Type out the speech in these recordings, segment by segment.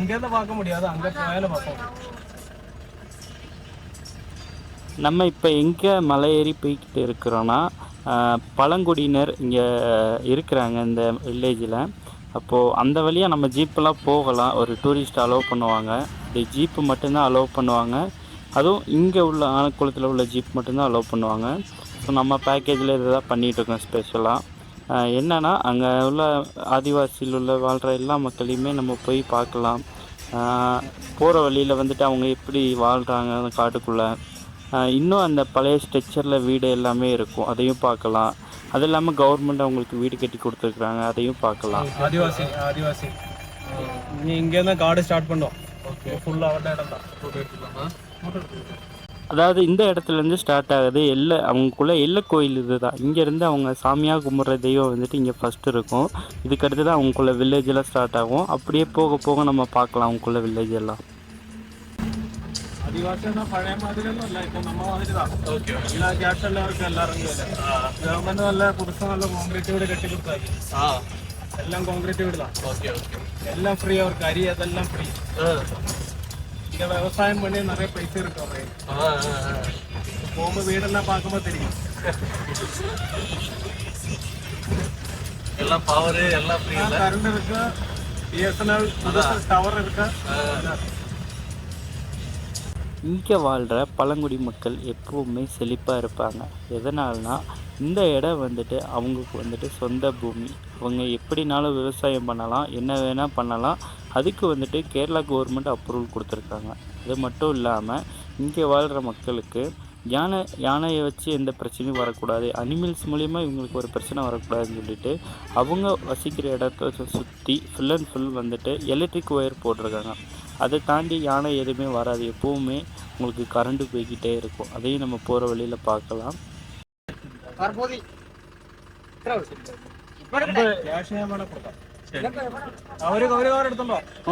இங்கேருந்து பார்க்க முடியாது, அங்கே போயாலும் பார்ப்போம். நம்ம இப்போ எங்கே மலை ஏறி போய்கிட்டு இருக்கிறோன்னா, பழங்குடியினர் இங்கே இருக்கிறாங்க இந்த வில்லேஜில். அப்போது அந்த வழியாக நம்ம ஜீப்பெல்லாம் போகலாம். ஒரு டூரிஸ்ட் அலோவ் பண்ணுவாங்க. இந்த ஜீப்பு மட்டும்தான் அலோவ் பண்ணுவாங்க. அதுவும் இங்கே உள்ள ஆனக்குளத்தில் உள்ள ஜீப் மட்டும்தான் அலோவ் பண்ணுவாங்க. ஸோ நம்ம பேக்கேஜில் இதை தான் பண்ணிகிட்ருக்கோம் ஸ்பெஷலாக. என்னென்னா அங்கே உள்ள ஆதிவாசியில் உள்ள வாழ்கிற எல்லா மக்களையுமே நம்ம போய் பார்க்கலாம். போகிற வழியில் வந்துட்டு அவங்க எப்படி வாழ்கிறாங்க அந்த காட்டுக்குள்ளே. இன்னும் அந்த பழைய ஸ்ட்ரக்சரில் வீடு எல்லாமே இருக்கும், அதையும் பார்க்கலாம். அது இல்லாமல் கவர்மெண்ட் அவங்களுக்கு வீடு கட்டி கொடுத்துருக்குறாங்க, அதையும் பார்க்கலாம். ஆதிவாசி இங்கேருந்து காடு ஸ்டார்ட் பண்ணோம். ஓகே, ஃபுல்லாக அவரோட இடம் தான். ஃபோட்டோ எடுத்துக்கலாமா? அதாவது இந்த இடத்துலேருந்து ஸ்டார்ட் ஆகுது அவங்களுக்குள்ள எல்லை கோயில் இது தான். இங்கேருந்து அவங்க சாமியாக கும்பிட்ற தெய்வம் வந்துட்டு இங்கே ஃபஸ்ட்டு இருக்கும். இதுக்கடுத்து தான் அவங்களுக்குள்ள வில்லேஜெல்லாம் ஸ்டார்ட் ஆகும். அப்படியே போக போக நம்ம பார்க்கலாம் அவங்களுக்குள்ள வில்லேஜ் எல்லாம். ആദിവാസിയൊന്നും പഴയ മാതിരിയൊന്നും അല്ല, ഇപ്പൊ നമ്മ മാതിരിതാ. എല്ലാ ക്യാഷ് എല്ലാവർക്കും എല്ലാം ഇറങ്ങിയല്ലേ. ഗവൺമെന്റ് നല്ല പുതുസം നല്ല കോൺക്രീറ്റ് വീട് കെട്ടി കൊടുത്താക്കി. എല്ലാം കോൺക്രീറ്റ് വീടാ. എല്ലാം ഫ്രീ, അവർക്ക് അരി അതെല്ലാം ഫ്രീ. இங்க விவசாயம் பண்ணி நிறைய பைசா இருக்கு அவரே. போகும்போது வீடெல்லாம் பார்க்கும்போது தெரியும். எல்லாம் பவர் எல்லாம் ஃப்ரீ. கரண்ட் இருக்கு, பிஎஸ்என்எல் டவர் இருக்கு. இங்கே வாழ்கிற பழங்குடி மக்கள் எப்போவுமே செழிப்பாக இருப்பாங்க. எதனால்னா இந்த இடம் வந்துட்டு அவங்களுக்கு வந்துட்டு சொந்த பூமி. அவங்க எப்படினாலும் விவசாயம் பண்ணலாம், என்ன வேணால் பண்ணலாம். அதுக்கு வந்துட்டு கேரளா கவர்மெண்ட் அப்ரூவல் கொடுத்துருக்காங்க. அது மட்டும் இல்லாமல் இங்கே வாழ்கிற மக்களுக்கு யானையை வச்சு எந்த பிரச்சனையும் வரக்கூடாது, அனிமல்ஸ் மூலிமா இவங்களுக்கு ஒரு பிரச்சனை வரக்கூடாதுன்னு சொல்லிட்டு அவங்க வசிக்கிற இடத்த சுற்றி ஃபுல் அண்ட் ஃபுல் வந்துட்டு எலக்ட்ரிக் ஒயர் போட்டிருக்காங்க. அதை தாண்டி யானை எதுவுமே வராது, எப்போவுமே உங்களுக்கு கரண்ட்டு போய்கிட்டே இருக்கும். அதையும் நம்ம போகிற வழியில் பார்க்கலாம்.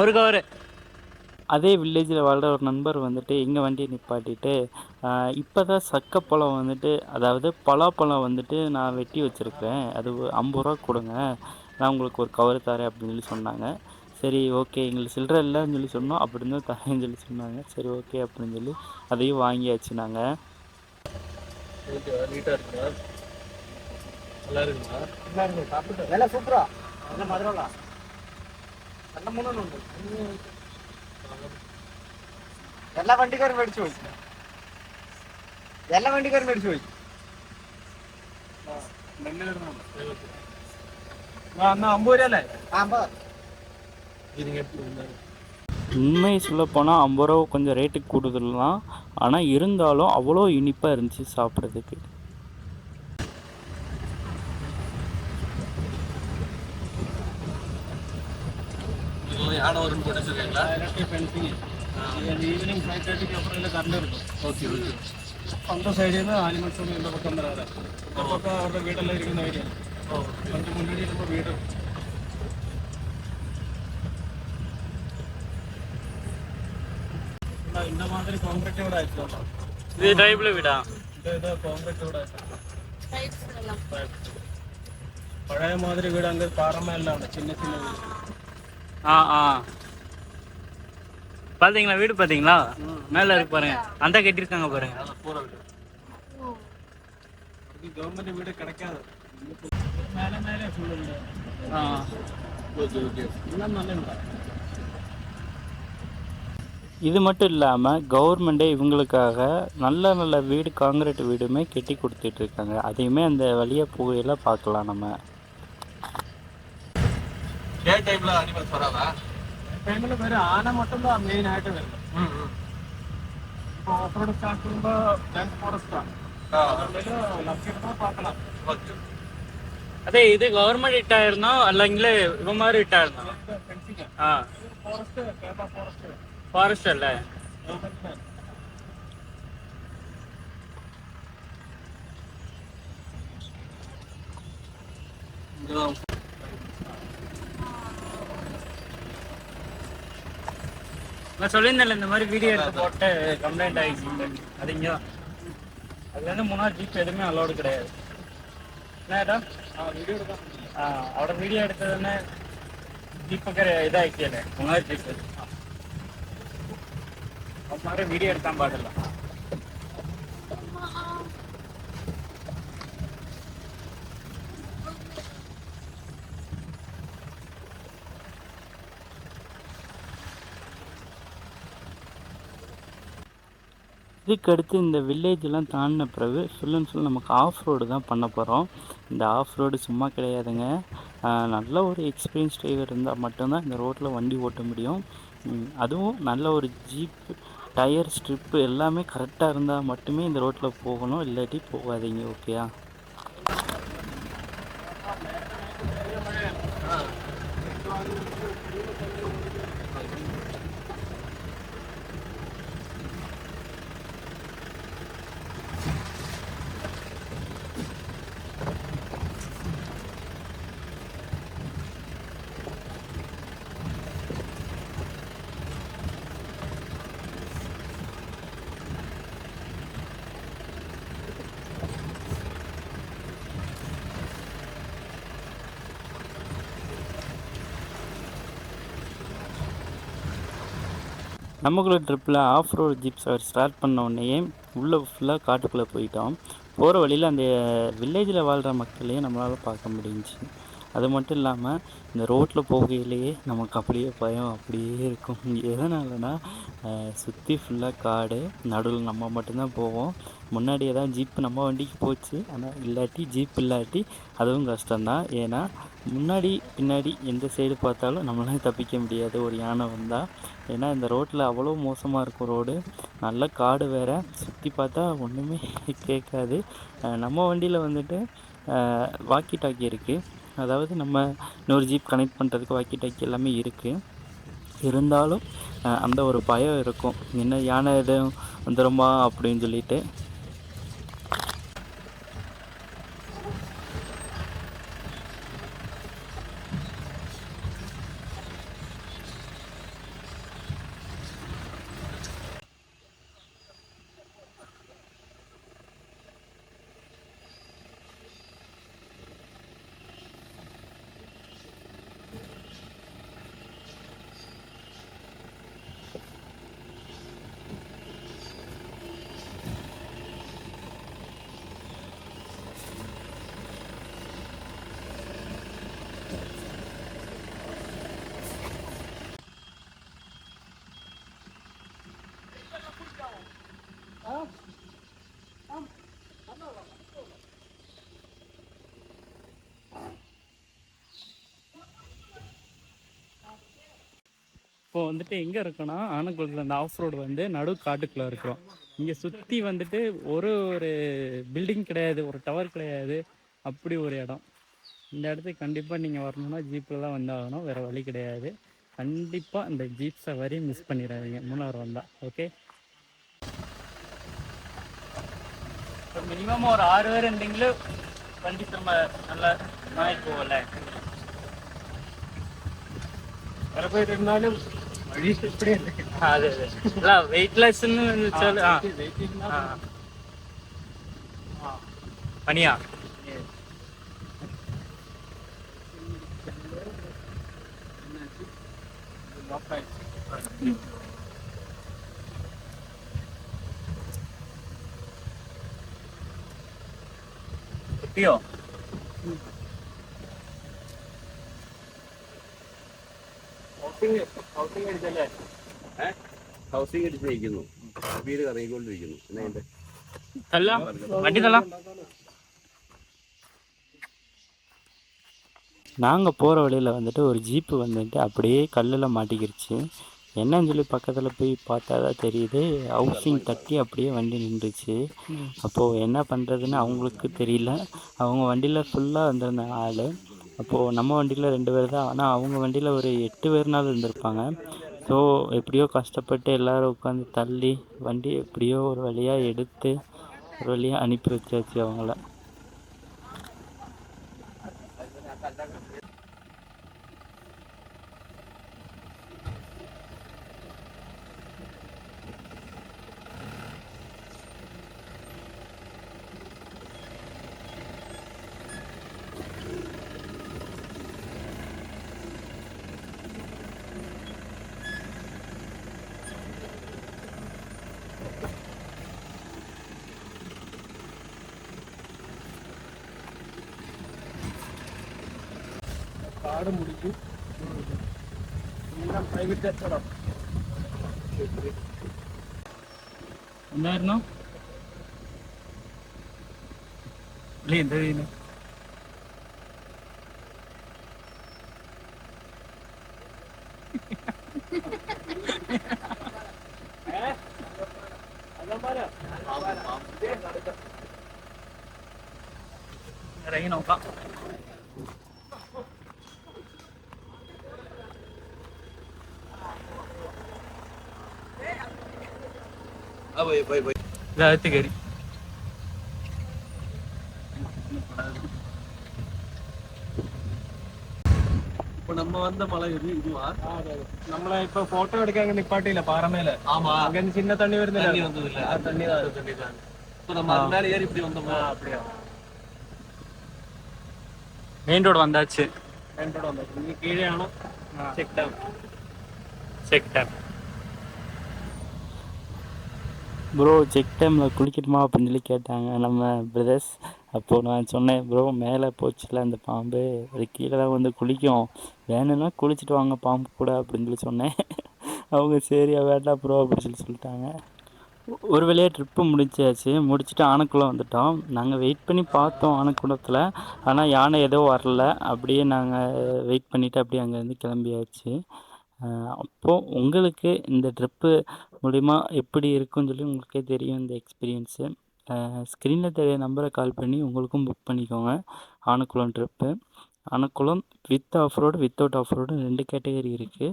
ஒரு கவர். அதே வில்லேஜில் வாழ்கிற ஒரு நண்பர் வந்துட்டு எங்கள் வண்டியை நிப்பாட்டிட்டு இப்போ தான் சக்கப்பழம் வந்துட்டு, அதாவது பலாப்பழம் வந்துட்டு நான் வெட்டி வச்சுருக்கிறேன், அது 50 ரூபா கொடுங்க, நான் உங்களுக்கு ஒரு கவர் தரேன் அப்படின்னு சொல்லி சொன்னாங்க. சரி ஓகே, எங்களுக்கு சில்லற இல்லைன்னு சொல்லி சொன்னோம், அப்படி இருந்தால் தரேன்னு சொல்லி சொன்னாங்க. சரி ஓகே அப்படின்னு சொல்லி அதையும் வாங்கியாச்சு நாங்கள். நீட்டாக இருக்குங்களா? நல்லா இருக்குங்களா? நல்லா இருக்கு. சாப்பிட்டு வேலை சூப்பரா. നല്ല മധുരമുള്ള നല്ല മൂന്നെണ്ണുണ്ട്. എല്ലാ വണ്ടിക്കാരും മേടിച്ചു പോയി. എല്ലാ വണ്ടിക്കാരും മേടിച്ചു പോയി. അന്ന് 50 രൂപ അല്ലേ? 50. உண்மை சொல்லப்போனால் 50 ரூபா கொஞ்சம் ரேட்டுக்கு கூடுதல் தான், ஆனால் இருந்தாலும் அவ்வளோ இனிப்பாக இருந்துச்சு சாப்பிட்றதுக்கு. யானை வரும்னு போட்டு வச்சிருக்கீங்களா? ஈவினிங் 5:30க்கு அப்புறம் கரண்ட் இருக்கும். Okay okay. அந்த சைடில் இருந்து ஆனிமல்ஸ் இந்த பக்கம் வராது. இந்த பக்கம் அவரோட வீடெல்லாம் இருக்கிற ஏரியா. கொஞ்சம் முன்னாடி நம்ம வீடு. இந்த மாதிரி கான்கிரீட் வீடு ஆயிடுச்சு. இது டைப்ல வீடா? இது கான்கிரீட் வீடு ஆயிடுச்சு. பழைய மாதிரி வீடு அங்கே பாரமா இல்லை, சின்ன சின்ன வீடு. பார்த்தீங்களா வீடு? பார்த்தீங்களா மேலே இருக்கு பாருங்க, அந்த கட்டியிருக்காங்க பாருங்க. கவர்மெண்ட் வீடு கிடைக்காது. மேலே மேலே ஃபுல் உண்டு. எல்லாம் நல்லா. இது மட்டும் இல்லாமல் கவர்மெண்ட்டே இவங்களுக்காக நல்ல நல்ல வீடு, காங்கிரீட் வீடுமே கட்டி கொடுத்துட்ருக்காங்க. அதையுமே அந்த வழியாக போகையில் பார்க்கலாம் நம்ம. டே டைம்ல அனிமல்ஸ் வராதா? டைம்ல வேற ஆனை மட்டும் தான் மெயின் ஆயிட்டு வருது. இப்போ ஆஃப் ரோட் ஸ்டார்ட் பண்ணும்போது டென்ஸ் ஃபாரஸ்ட் தான். லட்சமா பார்க்கலாம். ಅದೇ ಇದು ಗವರ್ಮೆಂಟ್ ಇಟ್ಟಾയിരുന്നೋ ಅಲ್ಲಂಗ್ಲೇ ಇವರು ಇಟ್ಟಾയിരുന്നೋ? Forest, Kerala forest. ಫಾರೆಸ್ಟ್ ಅല്ലേ? நான் சொல்லியிருந்தேன்ல இந்த மாதிரி வீடியோ எடுத்து போட்டு கம்ப்ளைண்ட் ஆகிடுச்சு. அதுங்க அதுலேருந்து 3 ஜீப் எதுவுமே அலோடு கிடையாது. என்ன வீடியோ எடுக்க அவட வீடியோ எடுத்ததுன்னு ജീപ്പൊക്കെ ഇതാക്കിയല്ലേ മൂന്നാഴ്ച അവന്മാരെ വീഡിയോ എടുക്കാൻ പാടില്ല. இதுக்கடுத்து இந்த வில்லேஜெலாம் தாண்டின பிறகு ஃபுல் அண்ட் ஃபுல் நமக்கு ஆஃப் ரோடு தான் பண்ண போகிறோம். இந்த ஆஃப் ரோடு சும்மா கிடையாதுங்க. நல்ல ஒரு எக்ஸ்பீரியன்ஸ் டிரைவர் இருந்தால் மட்டும்தான் இந்த ரோட்டில் வண்டி ஓட்ட முடியும். அதுவும் நல்ல ஒரு ஜீப் டயர் ஸ்ட்ரிப்பு எல்லாமே கரெக்டாக இருந்தால் மட்டுமே இந்த ரோட்டில் போகணும், இல்லாட்டி போகாதீங்க. ஓகேயா? நமக்குள்ள ட்ரிப்பில் ஆஃப் ரோடு ஜீப் சவாரி ஸ்டார்ட் பண்ண உடனேயே உள்ளே ஃபுல்லாக காட்டுக்குள்ளே போயிட்டோம். போகிற வழியில் அந்த வில்லேஜில் வாழ்கிற மக்களையும் நம்மளால் பார்க்க முடிஞ்சிச்சு. அது மட்டும் இல்லாமல் இந்த ரோட்டில் போகையிலேயே நமக்கு அப்படியே பயம் அப்படியே இருக்கும். எதனாலனா சுற்றி ஃபுல்லாக காடு, நடுவில் நம்ம மட்டும்தான் போவோம். முன்னாடியே தான் ஜீப்பு நம்ம வண்டிக்கு போச்சு. ஆனால் இல்லாட்டி ஜீப் இல்லாட்டி அதுவும் கஷ்டம்தான். ஏன்னா முன்னாடி பின்னாடி எந்த சைடு பார்த்தாலும் நம்மளால தப்பிக்க முடியாது ஒரு யானை வந்தால். ஏன்னா இந்த ரோட்டில் அவ்வளோ மோசமாக இருக்கும் ரோடு. நல்ல காடு வேறு, சுற்றி பார்த்தா ஒன்றுமே கேட்காது. நம்ம வண்டியில் வந்துட்டு வாக்கி டாக்கி இருக்குது. அதாவது நம்ம இன்னொரு ஜீப் கனெக்ட் பண்ணுறதுக்கு வாக்கி டாக்கி எல்லாமே இருக்குது. இருந்தாலும் அந்த ஒரு பயம் இருக்கும், என்ன யானை எதுவும் வந்துடுமா அப்படின்னு சொல்லிட்டு. இப்போ வந்துட்டு எங்கே இருக்கோன்னா, ஆனக்குளத்தில் அந்த ஆஃப் ரோடு வந்து நடு காட்டுக்குள்ளே இருக்கிறோம். இங்கே சுற்றி வந்துட்டு ஒரு பில்டிங் கிடையாது, ஒரு டவர் கிடையாது, அப்படி ஒரு இடம். இந்த இடத்துக்கு கண்டிப்பாக நீங்கள் வரணுன்னா ஜீப்பில் தான் வந்தாகணும், வேறு வழி கிடையாது. கண்டிப்பாக இந்த ஜீப் சவாரி மிஸ் பண்ணிடாதீங்க மூணார் வந்தால். ஓகே, இப்போ மினிமம் ஒரு 6 பேர் இருந்தீங்களே வண்டி திரும்ப நல்லா நாய்க்கு போகல. வேற போயிட்டு இருந்தாலும் வழி இப்படி இருக்கு. അതെ അതെ അല്ല വെയിറ്റ്ലെസ് എന്ന് വെച്ചാൽ പനിയാ കിട്ടിയോ? ഹൗസിംഗ് അടിച്ചിരിക്കുന്നു, വീട് കറങ്ങിക്കൊണ്ടിരിക്കുന്നു. நாங்கள் போகிற வழியில் வந்துட்டு ஒரு ஜீப்பு வந்துட்டு அப்படியே கல்லில் மாட்டிக்கிருச்சு. என்னன்னு சொல்லி பக்கத்தில் போய் பார்த்தா தான் தெரியுது, ஹவுசிங் தட்டி அப்படியே வண்டி நின்றுச்சு. அப்போது என்ன பண்ணுறதுன்னு அவங்களுக்கு தெரியல. அவங்க வண்டியில் ஃபுல்லாக வந்திருந்த ஆள். அப்போது நம்ம வண்டியில் 2 பேர் தான், ஆனால் அவங்க வண்டியில் ஒரு 8 பேர்னாலும் இருந்திருப்பாங்க. ஸோ எப்படியோ கஷ்டப்பட்டு எல்லோரும் உட்காந்து தள்ளி வண்டி எப்படியோ ஒரு வழியாக எடுத்து ஒரு வழியாக அனுப்பி வச்சாச்சு அவங்கள. കാട് മുടിക്കും എല്ലാം പ്രൈവറ്റ് കച്ചവടം. എന്തായിരുന്നു എന്താ ചെയ്യുന്നത്? ഇറങ്ങി നോക്കാം. ഇതകത്ത് കയറി. இப்ப நம்ம வந்த மலை எது இதுவா? നമ്മളെ ഇപ്പൊ ഫോട്ടോ എടുക്കാൻ നിപ്പാട്ടിയില്ല പാറമേല്. ஆமா, അങ്ങനെ ചിന്ന തണ്ണി വരുന്നില്ല. தண்ணி வந்தது இல்ல. ആ തണ്ണി தான். தண்ணி தான். இப்ப நம்ம அது மேல ஏறி இப்படி வந்தோமா? அப்படியா மெயின் ரோடு வந்தாச்சு. എന്നോട് വന്നത് ഇനി കീഴെയാണ് ചെക്ക് ഡാം. ப்ரோ செக் டேமில் குளிக்கணுமா அப்படின்னு சொல்லி கேட்டாங்க நம்ம பிரதர்ஸ். அப்போது நான் சொன்னேன், ப்ரோ மேலே போச்சுல அந்த பாம்பு, அது கீழே தான் வந்து குளிக்கும், வேணும்னா குளிச்சுட்டு வாங்க பாம்பு கூட அப்படின்னு சொல்லி சொன்னேன். அவங்க சரியா வேண்டாம் ப்ரோ அப்படின்னு சொல்லி சொல்லிட்டாங்க. ஒரு வழியாக ட்ரிப்பு முடிச்சாச்சு. முடிச்சுட்டு ஆனைக்குளம் வந்துட்டோம். நாங்கள் வெயிட் பண்ணி பார்த்தோம் ஆனைக்குளத்தில், ஆனால் யானை ஏதோ வரல. அப்படியே நாங்கள் வெயிட் பண்ணிவிட்டு அப்படியே அங்கேருந்து கிளம்பியாச்சு. அப்போது உங்களுக்கு இந்த ட்ரிப்பு மூலிமா எப்படி இருக்குன்னு சொல்லி உங்களுக்கே தெரியும் இந்த எக்ஸ்பீரியன்ஸு. ஸ்க்ரீனில் தெரிய நம்பரை கால் பண்ணி உங்களுக்கும் புக் பண்ணிக்கோங்க Anaikulam trip. Anaikulam with off road without off road 2 category இருக்குது.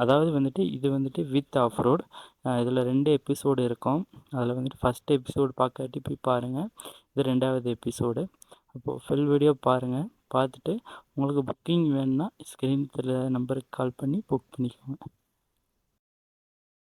அதாவது வந்துட்டு இது வந்துட்டு வித் ஆஃப் ரோடு. இதில் 2 எபிசோடு இருக்கும். அதில் வந்துட்டு ஃபஸ்ட் எபிசோடு பார்க்காட்டி போய் பாருங்கள். இது 2வது எபிசோடு. அப்போது ஃபுல் வீடியோ பாருங்கள். பார்த்துட்டு உங்களுக்கு புக்கிங் வேணும்னா ஸ்க்ரீன் தெரிய நம்பருக்கு கால் பண்ணி புக் பண்ணிக்கோங்க.